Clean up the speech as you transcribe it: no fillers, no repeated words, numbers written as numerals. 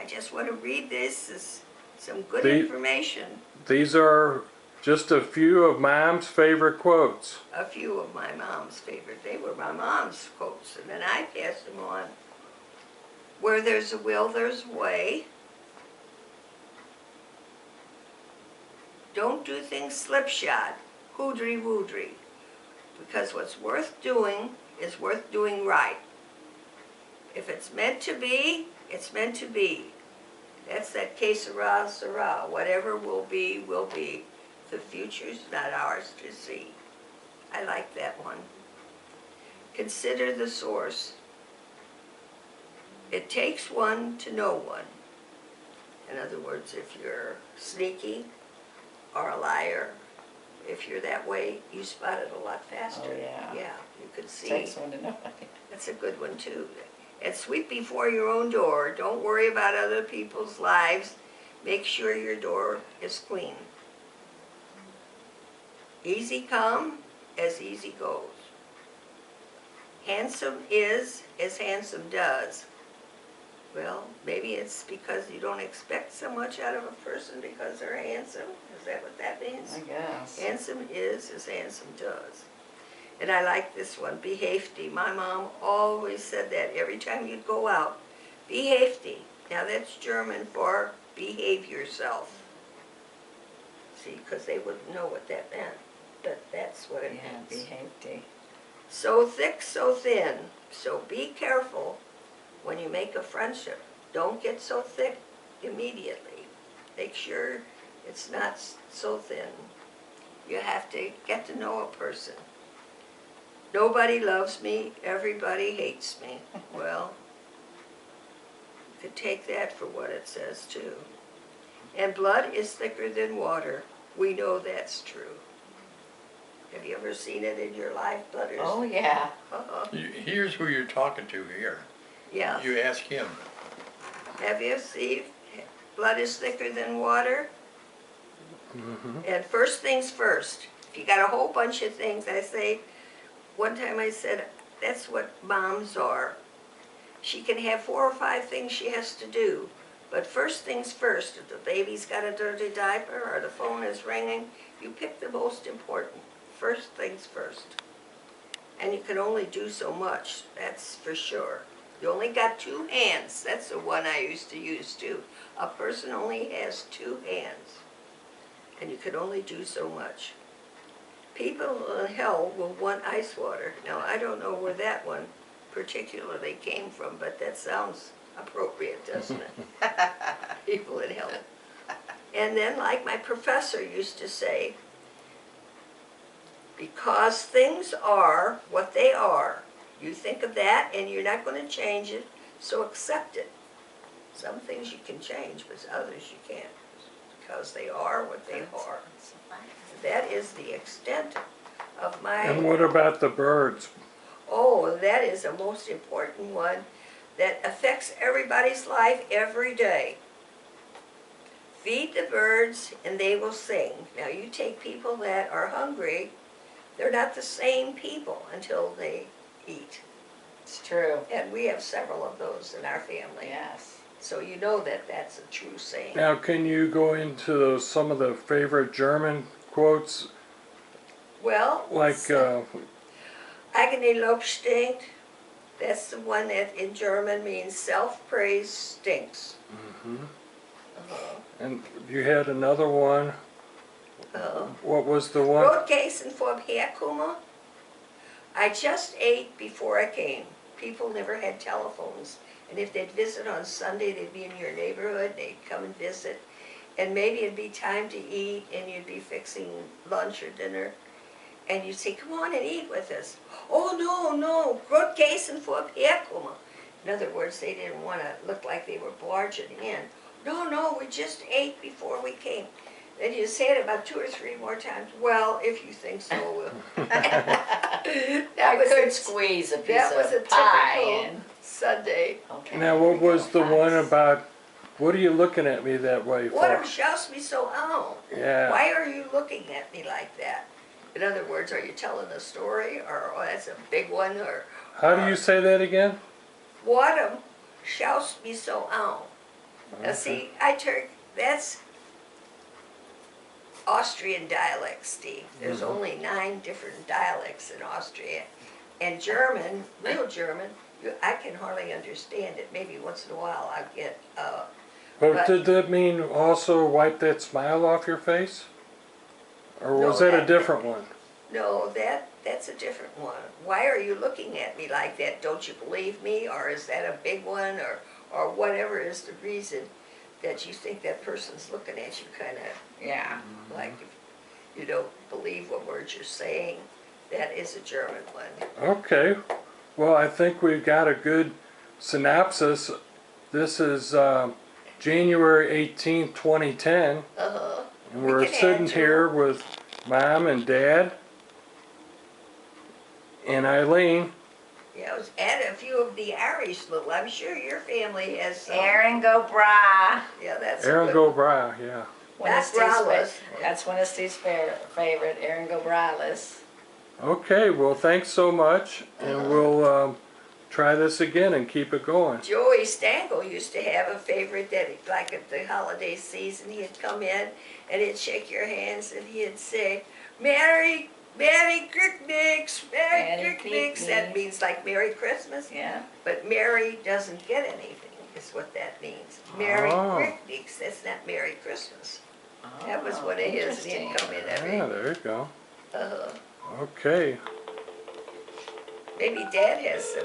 just want to read this as some good information. These are just a few of Mom's favorite quotes. A few of my mom's favorite. They were my mom's quotes, and then I passed them on. Where there's a will, there's a way. Don't do things slipshod, hoodry-woodry, because what's worth doing is worth doing right. If it's meant to be, it's meant to be. That's that que sera, sera. Whatever will be, will be. The future's not ours to see. I like that one. Consider the source. It takes one to know one. In other words, if you're sneaky or a liar, if you're that way, you spot it a lot faster. Oh, yeah. Yeah, you could see. Takes one to know. That's a good one, too. And sweep before your own door. Don't worry about other people's lives. Make sure your door is clean. Easy come as easy goes. Handsome is as handsome does. Well, maybe it's because you don't expect so much out of a person because they're handsome. Is that what that means? I guess. Handsome is as handsome does. And I like this one, be hasty. My mom always said that every time you'd go out. Be hasty. Now that's German for behave yourself. See, because they wouldn't know what that meant. But that's what it means. Be hasty. So thick, so thin. So be careful when you make a friendship. Don't get so thick immediately. Make sure it's not so thin. You have to get to know a person. Nobody loves me, everybody hates me. Well, you could take that for what it says too. And blood is thicker than water. We know that's true. Have you ever seen it in your life, Butters? Oh, yeah. Here's who you're talking to here. Yeah. You ask him. Have you seen blood is thicker than water? Mm-hmm. And first things first. If you got a whole bunch of things, I say, one time I said, that's what moms are. She can have 4 or 5 things she has to do, but first things first. If the baby's got a dirty diaper or the phone is ringing, you pick the most important. First things first. And you can only do so much, that's for sure. You only got 2 hands. That's the one I used to use too. A person only has 2 hands. And you can only do so much. People in hell will want ice water. Now, I don't know where that one particularly came from, but that sounds appropriate, doesn't it? People in hell. And then, like my professor used to say, because things are what they are, you think of that and you're not going to change it, so accept it. Some things you can change, but others you can't, because they are what they are. That is the extent of my... And what about the birds? Oh, that is a most important one that affects everybody's life every day. Feed the birds and they will sing. Now you take people that are hungry, they're not the same people until they eat. It's true. And we have several of those in our family. Yes. So you know that that's a true saying. Now, can you go into some of the favorite German quotes? Well, like Agony Lob stinkt. That's the one that in German means self-praise stinks. Mm-hmm. And you had another one. What was the one? Broodkäsen vorherkomen. I just ate before I came. People never had telephones. And if they'd visit on Sunday, they'd be in your neighborhood, they'd come and visit. And maybe it'd be time to eat, and you'd be fixing lunch or dinner. And you'd say, come on and eat with us. Oh, no, Broodkäsen vorherkomen. In other words, they didn't want to look like they were barging in. No, we just ate before we came. Then you say it about 2 or 3 more times. Well, if you think so, we'll. I could squeeze a piece of pie in. Sunday. Okay. Now, what was the one about, what are you looking at me that way for? What schaust me so an? Yeah. Why are you looking at me like that? In other words, are you telling a story? Or, oh, that's a big one? Or how do you say that again? What schaust me so an? Now see, that's Austrian dialect, Steve. There's only 9 different dialects in Austria. And German, real German, I can hardly understand it. Maybe once in a while I get, But did that mean also wipe that smile off your face? Or was No, that a different one? no, that's a different one. Why are you looking at me like that? Don't you believe me? Or is that a big one? Or whatever is the reason that you think that person's looking at you kind of Yeah. like you don't believe what words you're saying. That is a German one. Okay. Well, I think we've got a good synopsis. This is January 18th, 2010. Uh-huh. And We we're can add sitting to here it. with Mom and Dad and Eileen. Yeah, let's add a few of the Irish little. I'm sure your family has some. Aaron go bra. Yeah, that's Aaron a good Go Bra, yeah. One of Not Steve's braless. That's one of Steve's favorite. Aaron go braless. Okay, well, thanks so much. And we'll try this again and keep it going. Joey Stangl used to have a favorite that, like at the holiday season, he'd come in and he'd shake your hands and he'd say, Merry Christmas, Merry Christmas. That means like Merry Christmas. Yeah. But Merry doesn't get anything, is what that means. Merry Oh. Christmas, that's not Merry Christmas. Oh, That was one of his, and he'd interesting. come in every, Yeah, there you go. uh, Okay. maybe Dad has some.